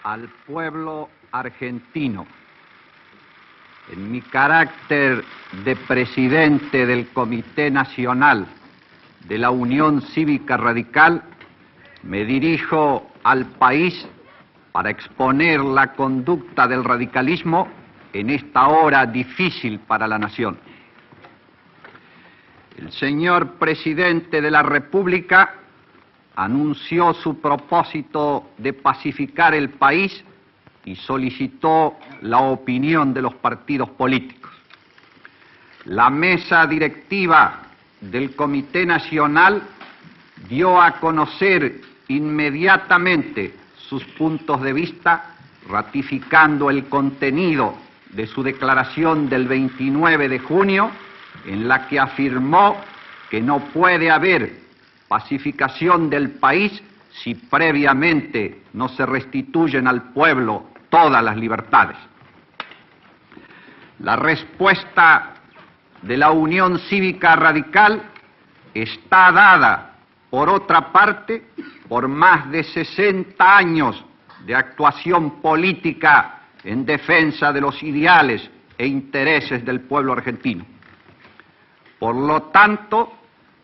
al pueblo argentino, en mi carácter de presidente del Comité Nacional de la Unión Cívica Radical, me dirijo al país para exponer la conducta del radicalismo en esta hora difícil para la nación. El señor presidente de la República anunció su propósito de pacificar el país y solicitó la opinión de los partidos políticos. La mesa directiva del Comité Nacional dio a conocer inmediatamente sus puntos de vista, ratificando el contenido de su declaración del 29 de junio, en la que afirmó que no puede haber pacificación del país si previamente no se restituyen al pueblo todas las libertades. La respuesta de la Unión Cívica Radical está dada, por otra parte, por más de 60 años de actuación política en defensa de los ideales e intereses del pueblo argentino. Por lo tanto,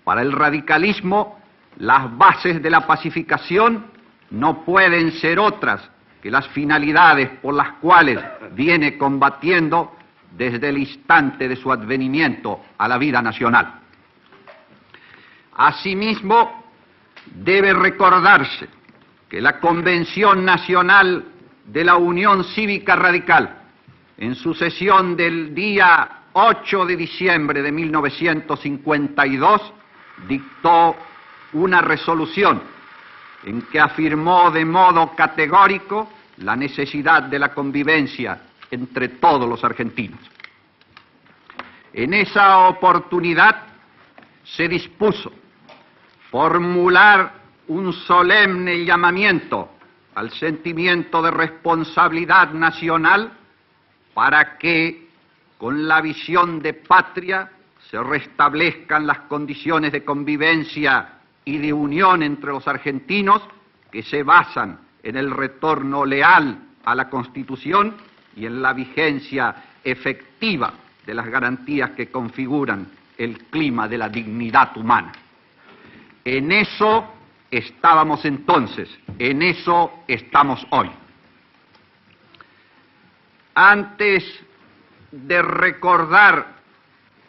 para el radicalismo, las bases de la pacificación no pueden ser otras que las finalidades por las cuales viene combatiendo desde el instante de su advenimiento a la vida nacional. Asimismo, debe recordarse que la Convención Nacional de la Unión Cívica Radical, en su sesión del día 8 de diciembre de 1952, dictó una resolución en que afirmó de modo categórico la necesidad de la convivencia entre todos los argentinos. En esa oportunidad se dispuso formular un solemne llamamiento al sentimiento de responsabilidad nacional para que, con la visión de patria, se restablezcan las condiciones de convivencia y de unión entre los argentinos que se basan en el retorno leal a la Constitución y en la vigencia efectiva de las garantías que configuran el clima de la dignidad humana. En eso estábamos entonces, en eso estamos hoy. Antes de recordar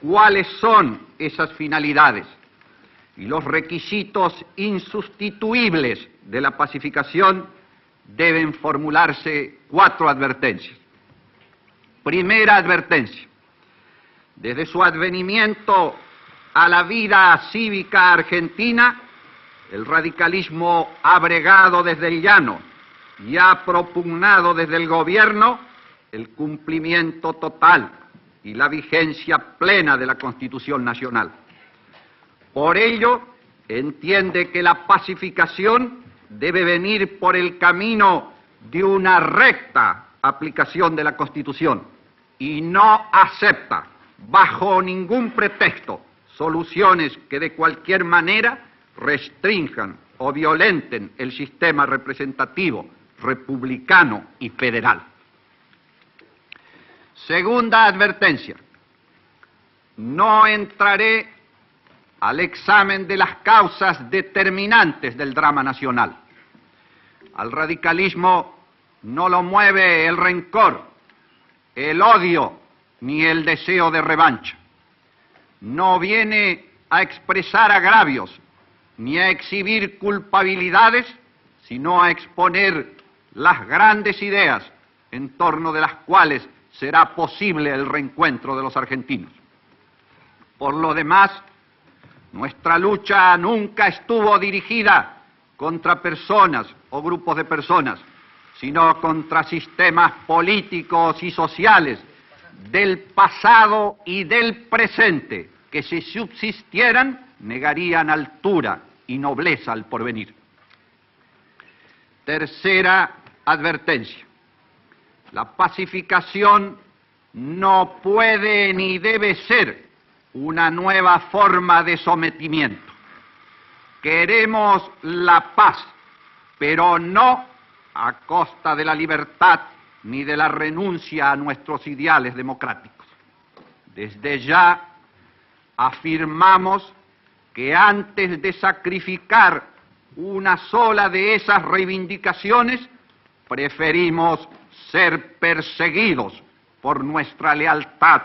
cuáles son esas finalidades y los requisitos insustituibles de la pacificación, deben formularse 4 advertencias. Primera advertencia: desde su advenimiento a la vida cívica argentina, el radicalismo ha bregado desde el llano y ha propugnado desde el gobierno el cumplimiento total y la vigencia plena de la Constitución Nacional. Por ello, entiende que la pacificación debe venir por el camino de una recta aplicación de la Constitución y no acepta, bajo ningún pretexto, soluciones que de cualquier manera restrinjan o violenten el sistema representativo, republicano y federal. Segunda advertencia: no entraré al examen de las causas determinantes del drama nacional. Al radicalismo no lo mueve el rencor, el odio ni el deseo de revancha. No viene a expresar agravios ni a exhibir culpabilidades, sino a exponer las grandes ideas en torno de las cuales será posible el reencuentro de los argentinos. Por lo demás, nuestra lucha nunca estuvo dirigida contra personas o grupos de personas, sino contra sistemas políticos y sociales del pasado y del presente que, si subsistieran, negarían altura y nobleza al porvenir. Tercera advertencia: la pacificación no puede ni debe ser una nueva forma de sometimiento. Queremos la paz, pero no a costa de la libertad ni de la renuncia a nuestros ideales democráticos. Desde ya afirmamos que antes de sacrificar una sola de esas reivindicaciones, preferimos ser perseguidos por nuestra lealtad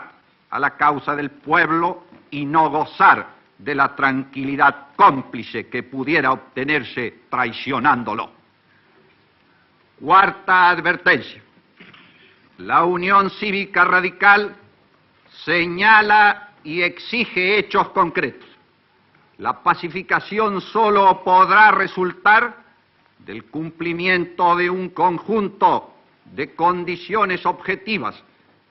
a la causa del pueblo y no gozar de la tranquilidad cómplice que pudiera obtenerse traicionándolo. Cuarta advertencia. La Unión Cívica Radical señala y exige hechos concretos. La pacificación solo podrá resultar del cumplimiento de un conjunto de condiciones objetivas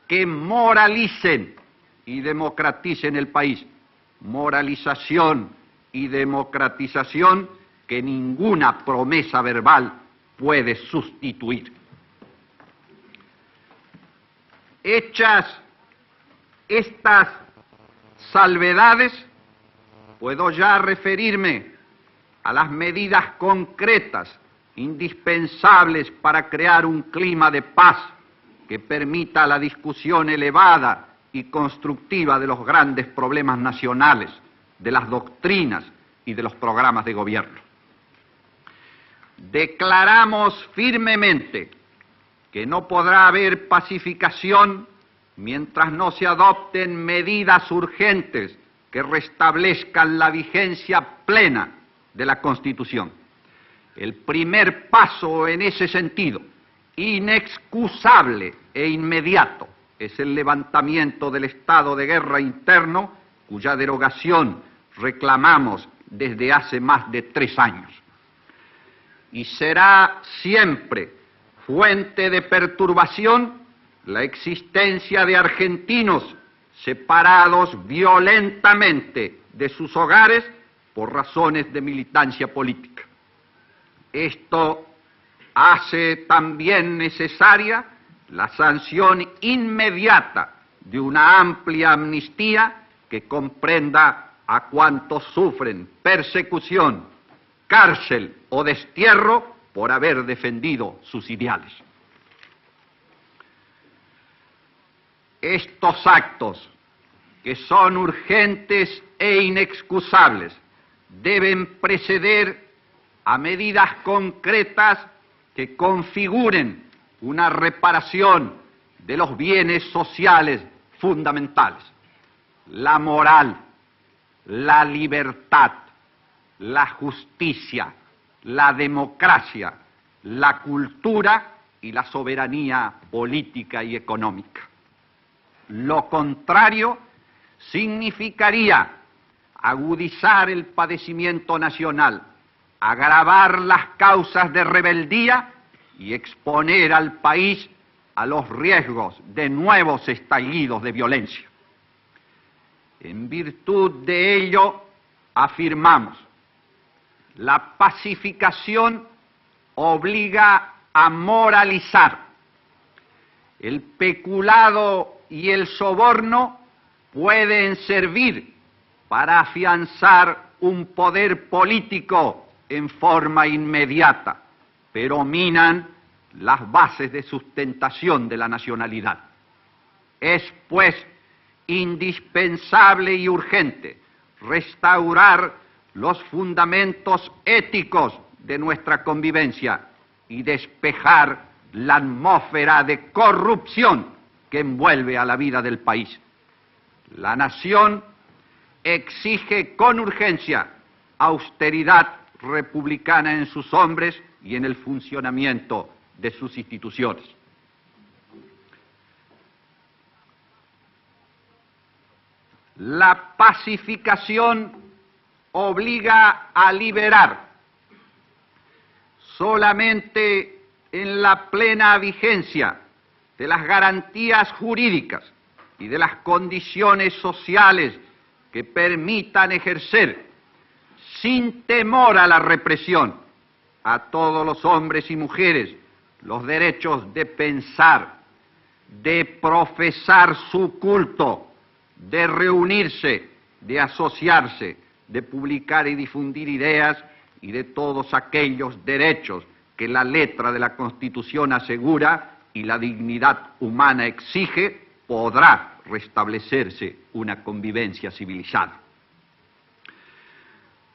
que moralicen y democraticen el país. Moralización y democratización que ninguna promesa verbal puede sustituir. Hechas estas salvedades, puedo ya referirme a las medidas concretas indispensables para crear un clima de paz que permita la discusión elevada y constructiva de los grandes problemas nacionales, de las doctrinas y de los programas de gobierno. Declaramos firmemente que no podrá haber pacificación mientras no se adopten medidas urgentes que restablezcan la vigencia plena de la Constitución. El primer paso en ese sentido, inexcusable e inmediato, es el levantamiento del estado de guerra interno, cuya derogación reclamamos desde hace más de 3 años. Y será siempre fuente de perturbación la existencia de argentinos separados violentamente de sus hogares por razones de militancia política. Esto hace también necesaria la sanción inmediata de una amplia amnistía que comprenda a cuantos sufren persecución, cárcel o destierro por haber defendido sus ideales. Estos actos, que son urgentes e inexcusables, deben preceder a medidas concretas que configuren una reparación de los bienes sociales fundamentales: la moral, la libertad, la justicia, la democracia, la cultura y la soberanía política y económica. Lo contrario significaría agudizar el padecimiento nacional, agravar las causas de rebeldía y exponer al país a los riesgos de nuevos estallidos de violencia. En virtud de ello, afirmamos: la pacificación obliga a moralizar. El peculado y el soborno pueden servir para afianzar un poder político en forma inmediata, pero minan las bases de sustentación de la nacionalidad. Es, pues, indispensable y urgente restaurar los fundamentos éticos de nuestra convivencia y despejar la atmósfera de corrupción que envuelve a la vida del país. La nación exige con urgencia austeridad republicana en sus hombres y en el funcionamiento de sus instituciones. La pacificación obliga a liberar. Solamente en la plena vigencia de las garantías jurídicas y de las condiciones sociales que permitan ejercer sin temor a la represión a todos los hombres y mujeres los derechos de pensar, de profesar su culto, de reunirse, de asociarse, de publicar y difundir ideas y de todos aquellos derechos que la letra de la Constitución asegura y la dignidad humana exige, podrá restablecerse una convivencia civilizada.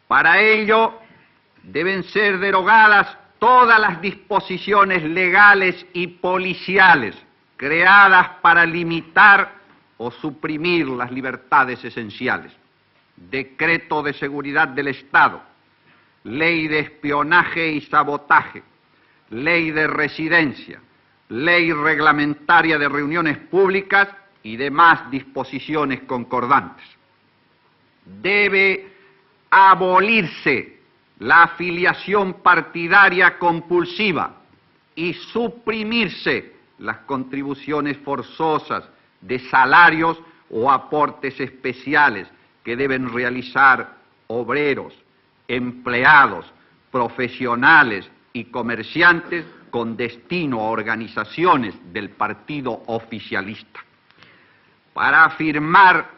Para ello, deben ser derogadas todas las disposiciones legales y policiales creadas para limitar o suprimir las libertades esenciales. Decreto de seguridad del Estado, ley de espionaje y sabotaje, ley de residencia, ley reglamentaria de reuniones públicas y demás disposiciones concordantes. Debe abolirse la afiliación partidaria compulsiva y suprimirse las contribuciones forzosas de salarios o aportes especiales que deben realizar obreros, empleados, profesionales y comerciantes con destino a organizaciones del partido oficialista. Para afirmar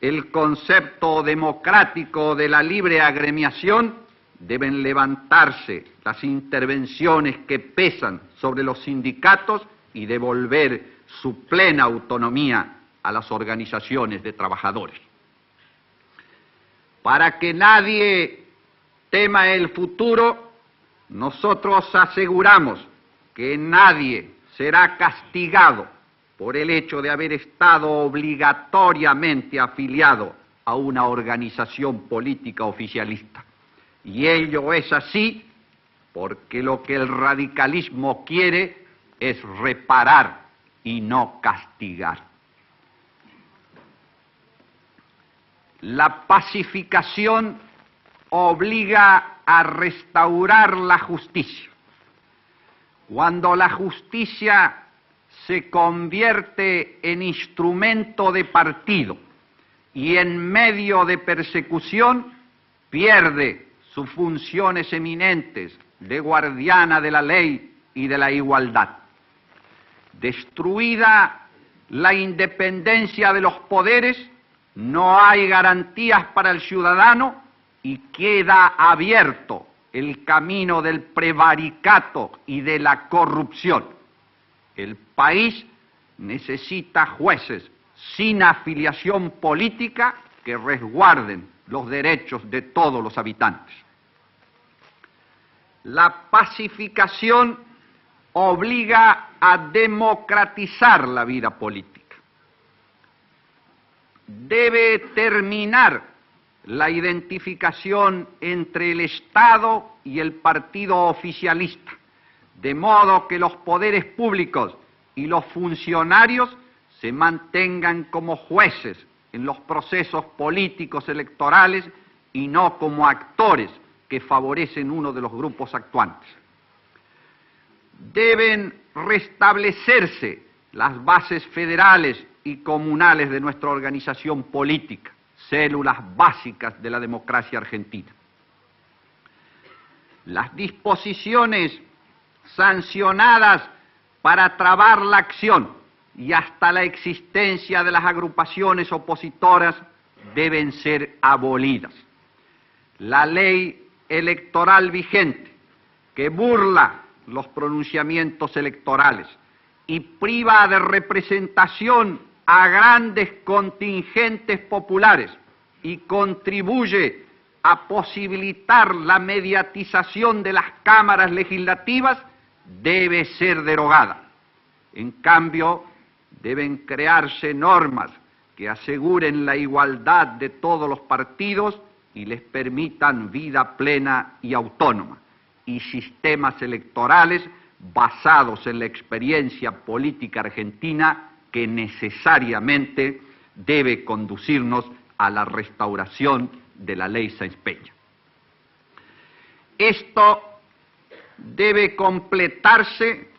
el concepto democrático de la libre agremiación, deben levantarse las intervenciones que pesan sobre los sindicatos y devolver su plena autonomía a las organizaciones de trabajadores. Para que nadie tema el futuro, nosotros aseguramos que nadie será castigado por el hecho de haber estado obligatoriamente afiliado a una organización política oficialista. Y ello es así porque lo que el radicalismo quiere es reparar y no castigar. La pacificación obliga a restaurar la justicia. Cuando la justicia se convierte en instrumento de partido y en medio de persecución, pierde sus funciones eminentes de guardiana de la ley y de la igualdad. Destruida la independencia de los poderes, no hay garantías para el ciudadano y queda abierto el camino del prevaricato y de la corrupción. El país necesita jueces sin afiliación política que resguarden los derechos de todos los habitantes. La pacificación obliga a democratizar la vida política. Debe terminar la identificación entre el Estado y el partido oficialista, de modo que los poderes públicos y los funcionarios se mantengan como jueces en los procesos políticos electorales y no como actores que favorecen uno de los grupos actuantes. Deben restablecerse las bases federales y comunales de nuestra organización política, células básicas de la democracia argentina. Las disposiciones sancionadas para trabar la acción y hasta la existencia de las agrupaciones opositoras deben ser abolidas. La ley electoral vigente, que burla los pronunciamientos electorales y priva de representación a grandes contingentes populares y contribuye a posibilitar la mediatización de las cámaras legislativas, debe ser derogada. En cambio, deben crearse normas que aseguren la igualdad de todos los partidos y les permitan vida plena y autónoma, y sistemas electorales basados en la experiencia política argentina que necesariamente debe conducirnos a la restauración de la ley Sáenz Peña. Esto debe completarse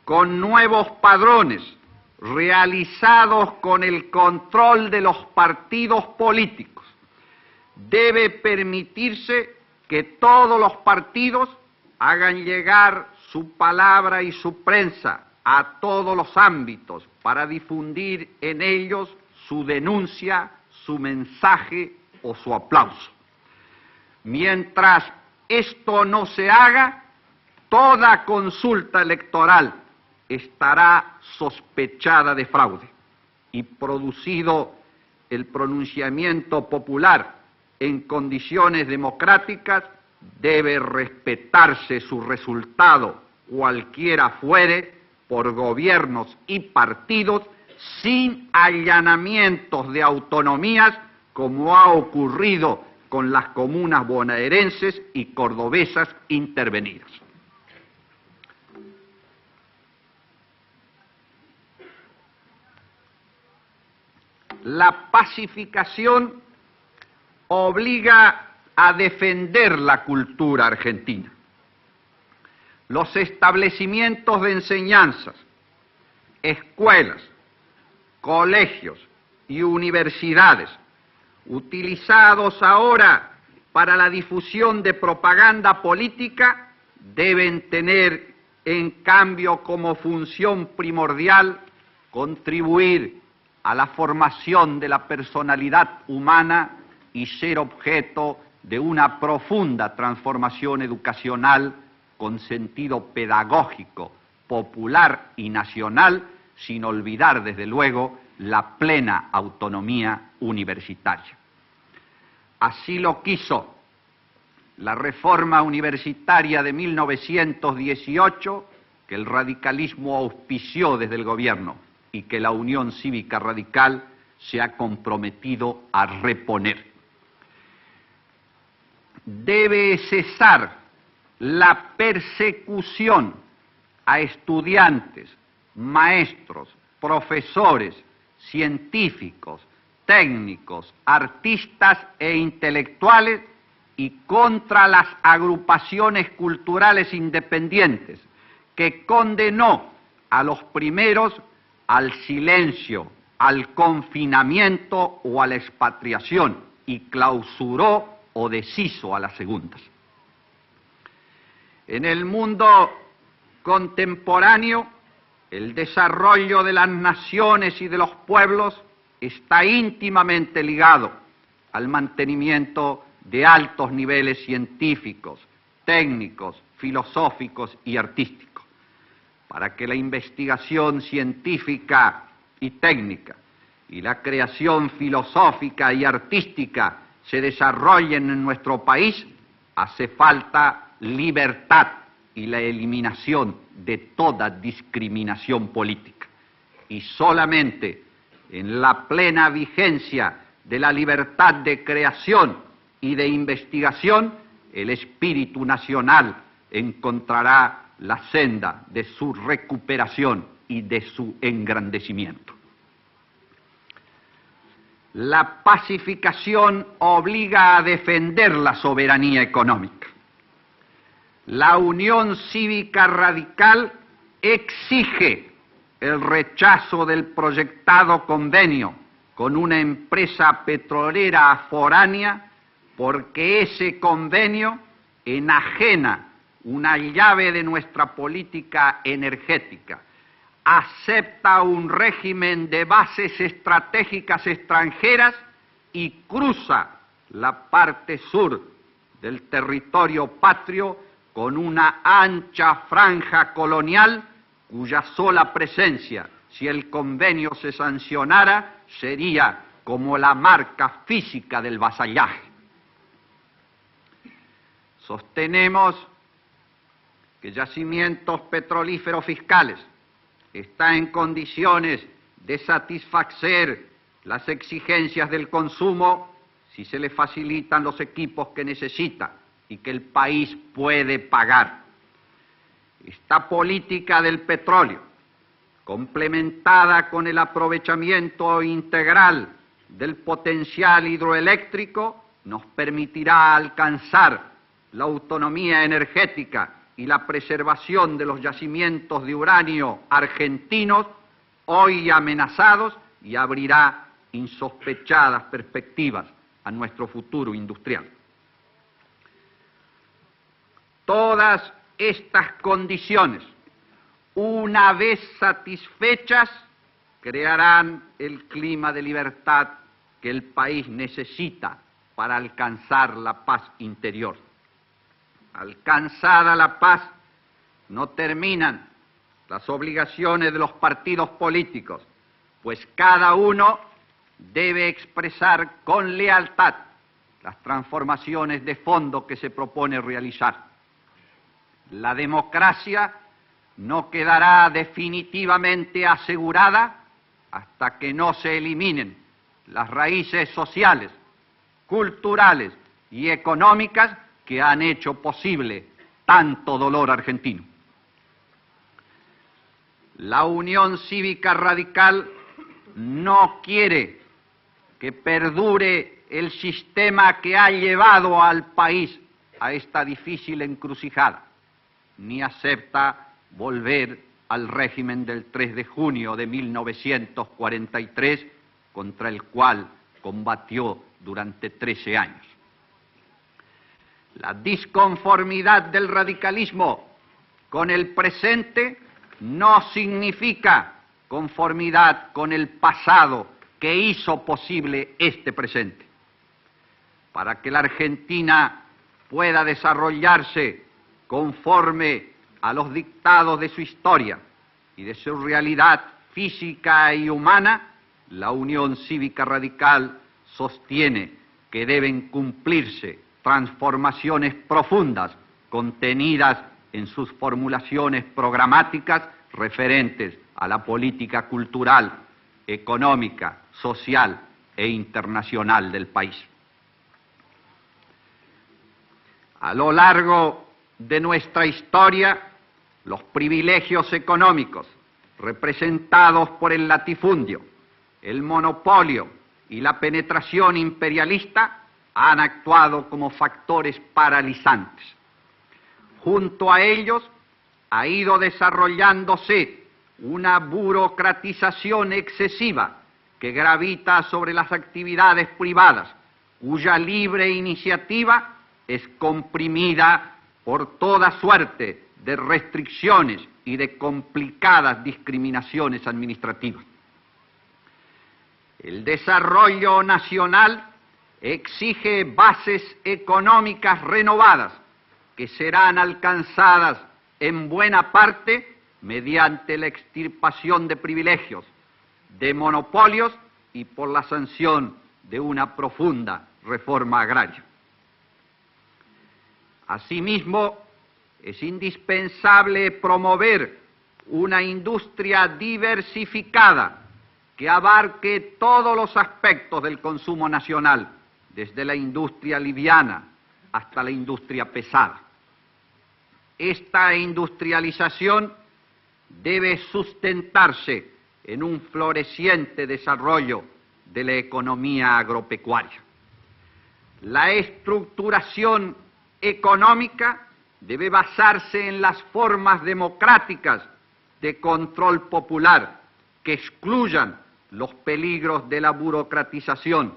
con nuevos padrones realizados con el control de los partidos políticos. Debe permitirse que todos los partidos hagan llegar su palabra y su prensa a todos los ámbitos para difundir en ellos su denuncia, su mensaje o su aplauso. Mientras esto no se haga, toda consulta electoral estará sospechada de fraude y producido el pronunciamiento popular en condiciones democráticas, debe respetarse su resultado, cualquiera fuere, por gobiernos y partidos, sin allanamientos de autonomías, como ha ocurrido con las comunas bonaerenses y cordobesas intervenidas. La pacificación obliga a defender la cultura argentina. Los establecimientos de enseñanzas, escuelas, colegios y universidades, utilizados ahora para la difusión de propaganda política, deben tener, en cambio, como función primordial, contribuir a la formación de la personalidad humana y ser objeto de una profunda transformación educacional con sentido pedagógico, popular y nacional, sin olvidar, desde luego, la plena autonomía universitaria. Así lo quiso la reforma universitaria de 1918, que el radicalismo auspició desde el gobierno y que la Unión Cívica Radical se ha comprometido a reponer. Debe cesar la persecución a estudiantes, maestros, profesores, científicos, técnicos, artistas e intelectuales y contra las agrupaciones culturales independientes, que condenó a los primeros al silencio, al confinamiento o a la expatriación y clausuró o deshizo a las segundas. En el mundo contemporáneo, el desarrollo de las naciones y de los pueblos está íntimamente ligado al mantenimiento de altos niveles científicos, técnicos, filosóficos y artísticos. Para que la investigación científica y técnica y la creación filosófica y artística se desarrollen en nuestro país, hace falta libertad y la eliminación de toda discriminación política. Y solamente en la plena vigencia de la libertad de creación y de investigación, el espíritu nacional encontrará la senda de su recuperación y de su engrandecimiento. La pacificación obliga a defender la soberanía económica. La Unión Cívica Radical exige el rechazo del proyectado convenio con una empresa petrolera foránea, porque ese convenio enajena una llave de nuestra política energética, acepta un régimen de bases estratégicas extranjeras y cruza la parte sur del territorio patrio con una ancha franja colonial cuya sola presencia, si el convenio se sancionara, sería como la marca física del vasallaje. Sostenemos que yacimientos petrolíferos fiscales está en condiciones de satisfacer las exigencias del consumo si se le facilitan los equipos que necesita y que el país puede pagar. Esta política del petróleo, complementada con el aprovechamiento integral del potencial hidroeléctrico, nos permitirá alcanzar la autonomía energética y la preservación de los yacimientos de uranio argentinos, hoy amenazados, y abrirá insospechadas perspectivas a nuestro futuro industrial. Todas estas condiciones, una vez satisfechas, crearán el clima de libertad que el país necesita para alcanzar la paz interior. Alcanzada la paz, no terminan las obligaciones de los partidos políticos, pues cada uno debe expresar con lealtad las transformaciones de fondo que se propone realizar. La democracia no quedará definitivamente asegurada hasta que no se eliminen las raíces sociales, culturales y económicas que han hecho posible tanto dolor argentino. La Unión Cívica Radical no quiere que perdure el sistema que ha llevado al país a esta difícil encrucijada, ni acepta volver al régimen del 3 de junio de 1943, contra el cual combatió durante 13 años. La disconformidad del radicalismo con el presente no significa conformidad con el pasado que hizo posible este presente. Para que la Argentina pueda desarrollarse conforme a los dictados de su historia y de su realidad física y humana, la Unión Cívica Radical sostiene que deben cumplirse transformaciones profundas contenidas en sus formulaciones programáticas referentes a la política cultural, económica, social e internacional del país. A lo largo de nuestra historia, los privilegios económicos representados por el latifundio, el monopolio y la penetración imperialista han actuado como factores paralizantes. Junto a ellos ha ido desarrollándose una burocratización excesiva que gravita sobre las actividades privadas, cuya libre iniciativa es comprimida por toda suerte de restricciones y de complicadas discriminaciones administrativas. El desarrollo nacional exige bases económicas renovadas que serán alcanzadas en buena parte mediante la extirpación de privilegios, de monopolios y por la sanción de una profunda reforma agraria. Asimismo, es indispensable promover una industria diversificada que abarque todos los aspectos del consumo nacional, desde la industria liviana hasta la industria pesada. Esta industrialización debe sustentarse en un floreciente desarrollo de la economía agropecuaria. La estructuración económica debe basarse en las formas democráticas de control popular que excluyan los peligros de la burocratización,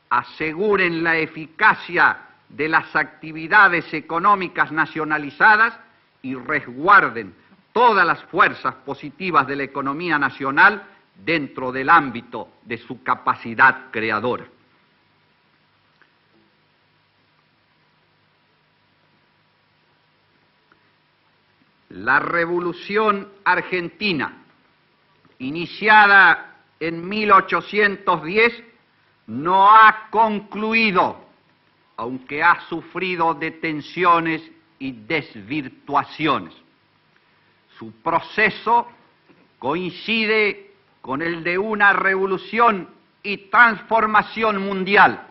aseguren la eficacia de las actividades económicas nacionalizadas y resguarden todas las fuerzas positivas de la economía nacional dentro del ámbito de su capacidad creadora. La Revolución Argentina, iniciada en 1810, no ha concluido, aunque ha sufrido detenciones y desvirtuaciones. Su proceso coincide con el de una revolución y transformación mundial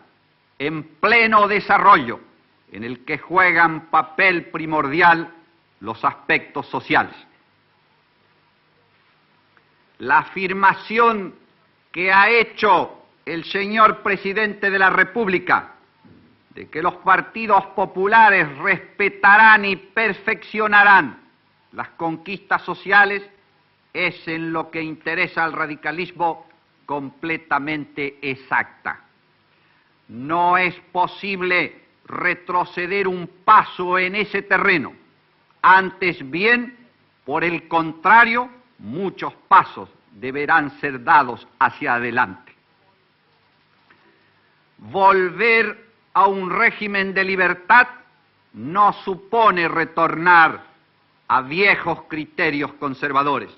en pleno desarrollo, en el que juegan papel primordial los aspectos sociales. La afirmación que ha hecho el señor presidente de la República de que los partidos populares respetarán y perfeccionarán las conquistas sociales es, en lo que interesa al radicalismo, completamente exacta. No es posible retroceder un paso en ese terreno. Antes bien, por el contrario, muchos pasos deberán ser dados hacia adelante. Volver a un régimen de libertad no supone retornar a viejos criterios conservadores.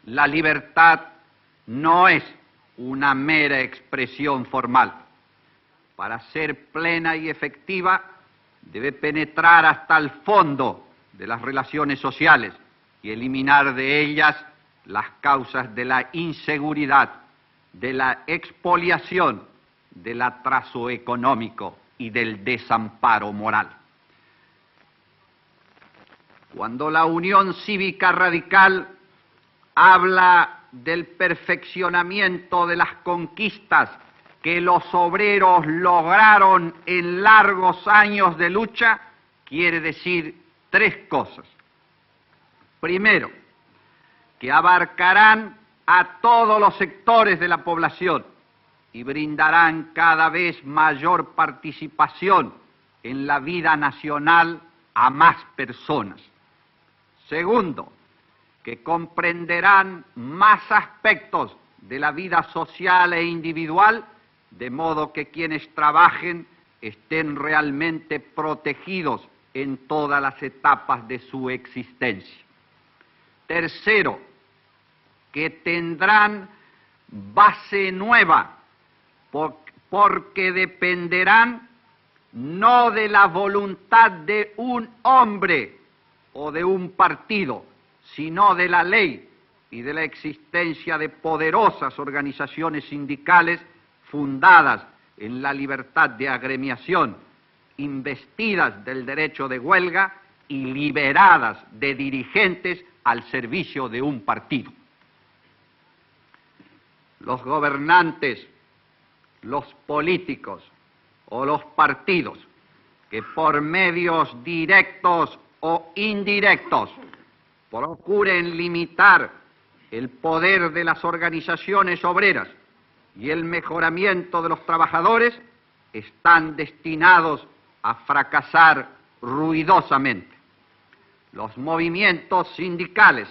La libertad no es una mera expresión formal. Para ser plena y efectiva, debe penetrar hasta el fondo de las relaciones sociales y eliminar de ellas las causas de la inseguridad, de la expoliación, del atraso económico y del desamparo moral. Cuando la Unión Cívica Radical habla del perfeccionamiento de las conquistas que los obreros lograron en largos años de lucha, quiere decir tres cosas. Primero, que abarcarán a todos los sectores de la población y brindarán cada vez mayor participación en la vida nacional a más personas. Segundo, que comprenderán más aspectos de la vida social e individual, de modo que quienes trabajen estén realmente protegidos en todas las etapas de su existencia. Tercero, que tendrán base nueva, porque dependerán no de la voluntad de un hombre o de un partido, sino de la ley y de la existencia de poderosas organizaciones sindicales fundadas en la libertad de agremiación, investidas del derecho de huelga y liberadas de dirigentes al servicio de un partido. Los gobernantes, los políticos o los partidos que por medios directos o indirectos procuren limitar el poder de las organizaciones obreras y el mejoramiento de los trabajadores, están destinados a fracasar ruidosamente. Los movimientos sindicales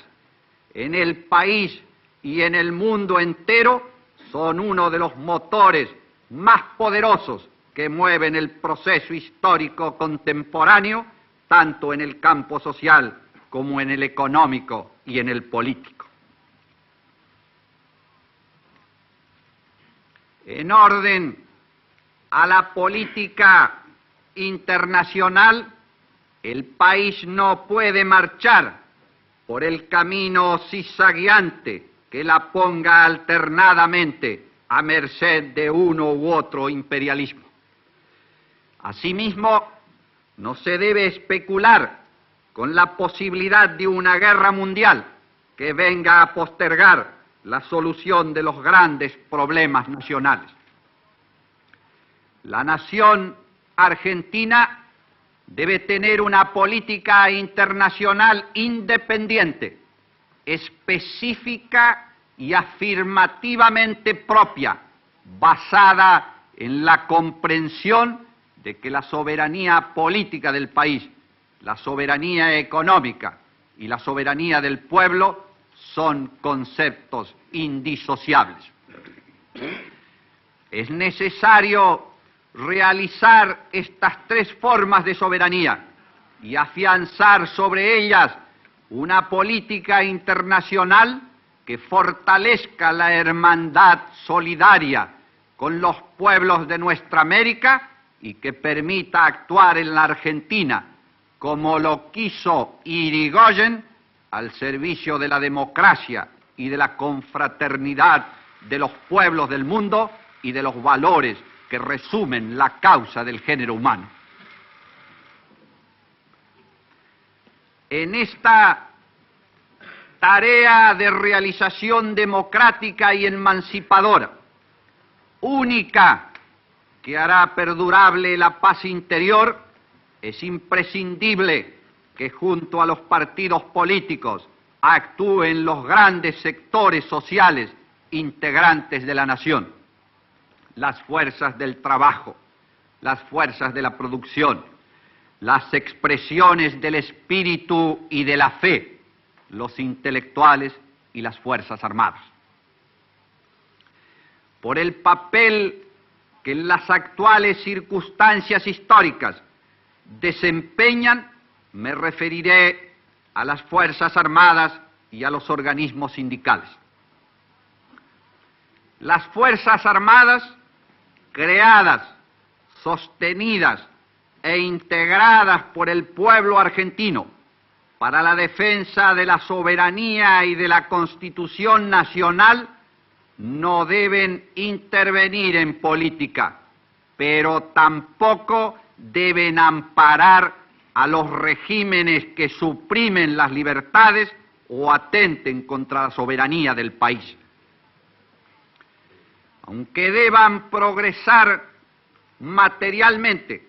en el país y en el mundo entero son uno de los motores más poderosos que mueven el proceso histórico contemporáneo, tanto en el campo social como en el económico y en el político. En orden a la política internacional, el país no puede marchar por el camino zigzagueante que la ponga alternadamente a merced de uno u otro imperialismo. Asimismo, no se debe especular con la posibilidad de una guerra mundial que venga a postergar la solución de los grandes problemas nacionales. La nación argentina debe tener una política internacional independiente, específica y afirmativamente propia, basada en la comprensión de que la soberanía política del país, la soberanía económica y la soberanía del pueblo son conceptos indisociables. Es necesario realizar estas tres formas de soberanía y afianzar sobre ellas una política internacional que fortalezca la hermandad solidaria con los pueblos de nuestra América y que permita actuar en la Argentina como lo quiso Irigoyen, al servicio de la democracia y de la confraternidad de los pueblos del mundo y de los valores que resumen la causa del género humano. En esta tarea de realización democrática y emancipadora, única que hará perdurable la paz interior, es imprescindible que junto a los partidos políticos actúen los grandes sectores sociales integrantes de la nación, las fuerzas del trabajo, las fuerzas de la producción, las expresiones del espíritu y de la fe, los intelectuales y las fuerzas armadas. Por el papel que en las actuales circunstancias históricas desempeñan, me referiré a las Fuerzas Armadas y a los organismos sindicales. Las Fuerzas Armadas, creadas, sostenidas e integradas por el pueblo argentino para la defensa de la soberanía y de la Constitución Nacional, no deben intervenir en política, pero tampoco deben amparar a los regímenes que suprimen las libertades o atenten contra la soberanía del país. Aunque deban progresar materialmente,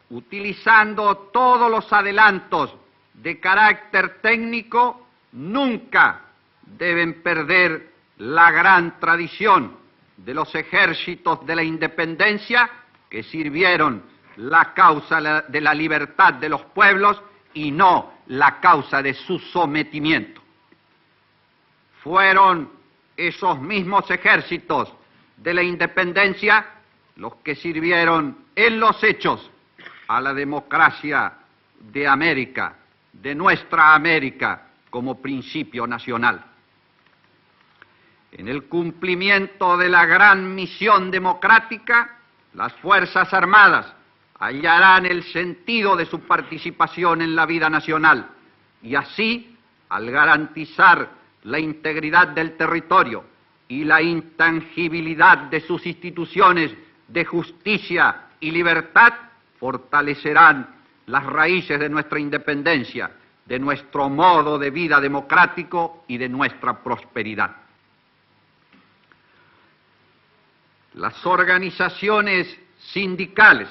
utilizando todos los adelantos de carácter técnico, nunca deben perder la gran tradición de los ejércitos de la independencia que sirvieron la causa de la libertad de los pueblos y no la causa de su sometimiento. Fueron esos mismos ejércitos de la independencia los que sirvieron en los hechos a la democracia de América, de nuestra América, como principio nacional. En el cumplimiento de la gran misión democrática, las Fuerzas Armadas hallarán el sentido de su participación en la vida nacional y así, al garantizar la integridad del territorio y la intangibilidad de sus instituciones de justicia y libertad, fortalecerán las raíces de nuestra independencia, de nuestro modo de vida democrático y de nuestra prosperidad. Las organizaciones sindicales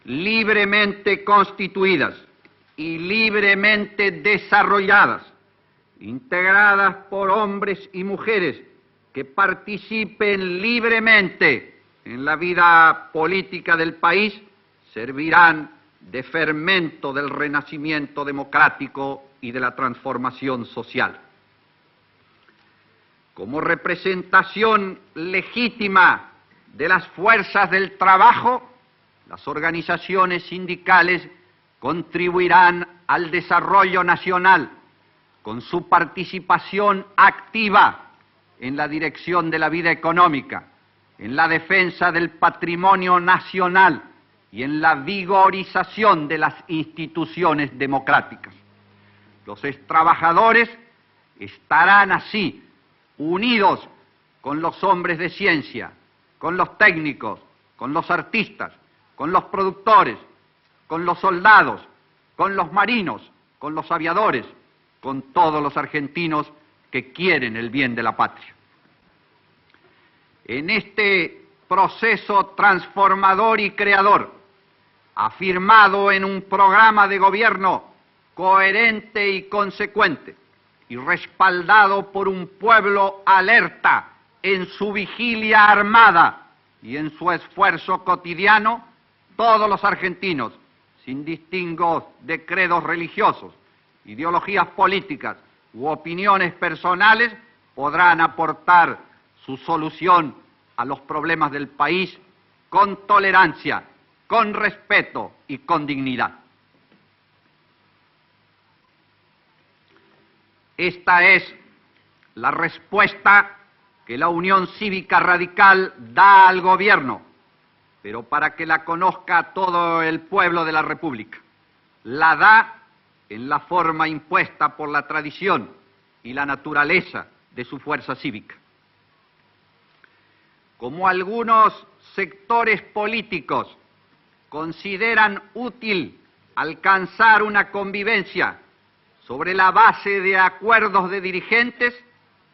libremente constituidas y libremente desarrolladas, integradas por hombres y mujeres que participen libremente en la vida política del país, servirán de fermento del renacimiento democrático y de la transformación social. Como representación legítima de las fuerzas del trabajo, las organizaciones sindicales contribuirán al desarrollo nacional con su participación activa en la dirección de la vida económica, en la defensa del patrimonio nacional y en la vigorización de las instituciones democráticas. Los trabajadores estarán así unidos con los hombres de ciencia, con los técnicos, con los artistas, con los productores, con los soldados, con los marinos, con los aviadores, con todos los argentinos que quieren el bien de la patria. En este proceso transformador y creador, afirmado en un programa de gobierno coherente y consecuente, y respaldado por un pueblo alerta en su vigilia armada y en su esfuerzo cotidiano, todos los argentinos, sin distingo de credos religiosos, ideologías políticas u opiniones personales, podrán aportar su solución a los problemas del país con tolerancia, con respeto y con dignidad. Esta es la respuesta que la Unión Cívica Radical da al gobierno, pero para que la conozca todo el pueblo de la República. La da en la forma impuesta por la tradición y la naturaleza de su fuerza cívica. Como algunos sectores políticos consideran útil alcanzar una convivencia sobre la base de acuerdos de dirigentes,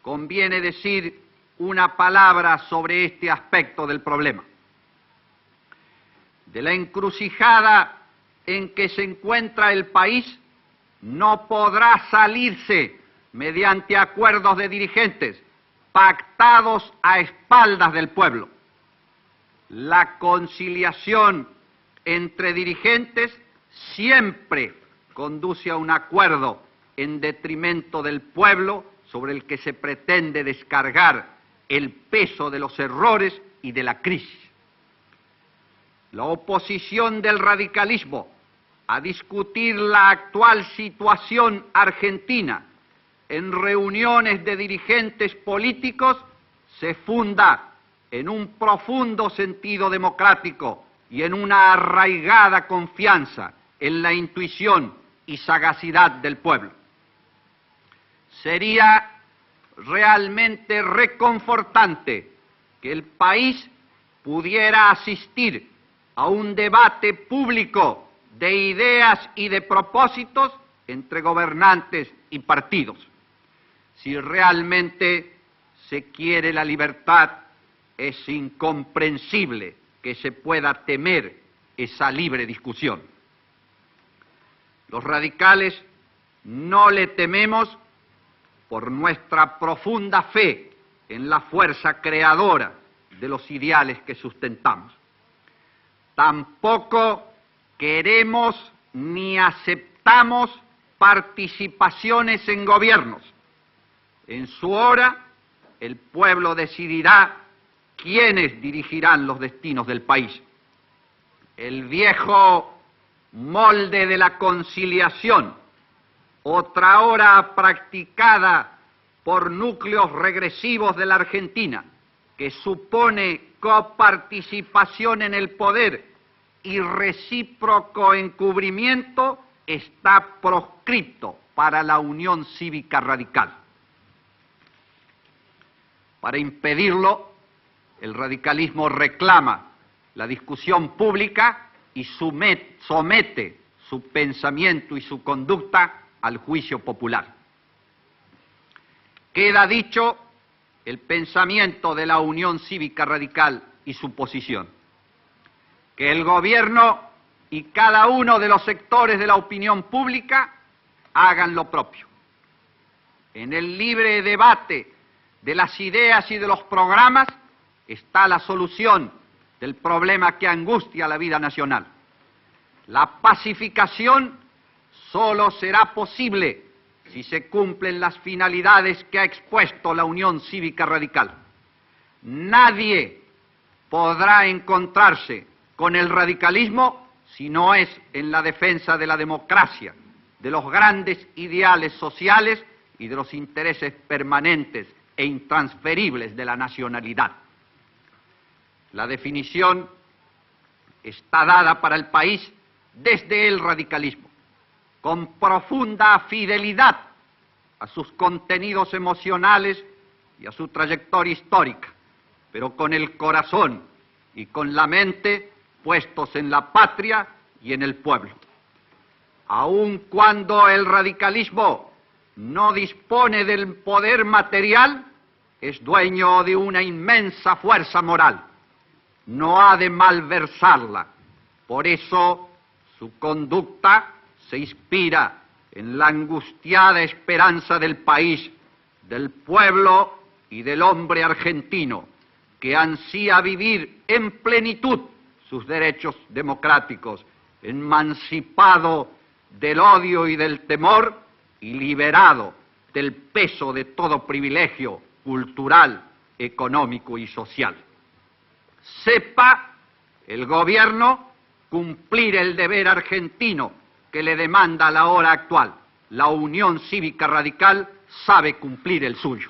conviene decir una palabra sobre este aspecto del problema. De la encrucijada en que se encuentra el país, no podrá salirse mediante acuerdos de dirigentes pactados a espaldas del pueblo. La conciliación entre dirigentes siempre conduce a un acuerdo en detrimento del pueblo sobre el que se pretende descargar el peso de los errores y de la crisis. La oposición del radicalismo a discutir la actual situación argentina en reuniones de dirigentes políticos se funda en un profundo sentido democrático y en una arraigada confianza en la intuición y sagacidad del pueblo. Sería realmente reconfortante que el país pudiera asistir a un debate público de ideas y de propósitos entre gobernantes y partidos. Si realmente se quiere la libertad, es incomprensible que se pueda temer esa libre discusión. Los radicales no le tememos por nuestra profunda fe en la fuerza creadora de los ideales que sustentamos. Tampoco queremos ni aceptamos participaciones en gobiernos. En su hora, el pueblo decidirá quiénes dirigirán los destinos del país. El viejo molde de la conciliación, otra hora practicada por núcleos regresivos de la Argentina, que supone coparticipación en el poder y recíproco encubrimiento, está proscripto para la Unión Cívica Radical. Para impedirlo, el radicalismo reclama la discusión pública y somete su pensamiento y su conducta al juicio popular. Queda dicho el pensamiento de la Unión Cívica Radical y su posición: que el gobierno y cada uno de los sectores de la opinión pública hagan lo propio. En el libre debate de las ideas y de los programas está la solución del problema que angustia la vida nacional. La pacificación solo será posible si se cumplen las finalidades que ha expuesto la Unión Cívica Radical. Nadie podrá encontrarse con el radicalismo si no es en la defensa de la democracia, de los grandes ideales sociales y de los intereses permanentes e intransferibles de la nacionalidad. La definición está dada para el país desde el radicalismo, con profunda fidelidad a sus contenidos emocionales y a su trayectoria histórica, pero con el corazón y con la mente puestos en la patria y en el pueblo. Aun cuando el radicalismo no dispone del poder material, es dueño de una inmensa fuerza moral. No ha de malversarla. Por eso su conducta se inspira en la angustiada esperanza del país, del pueblo y del hombre argentino, que ansía vivir en plenitud sus derechos democráticos, emancipado del odio y del temor y liberado del peso de todo privilegio cultural, económico y social. Sepa el gobierno cumplir el deber argentino que le demanda la hora actual. La Unión Cívica Radical sabe cumplir el suyo.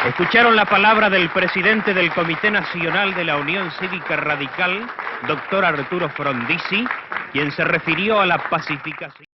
Escucharon la palabra del presidente del Comité Nacional de la Unión Cívica Radical, doctor Arturo Frondizi, quien se refirió a la pacificación.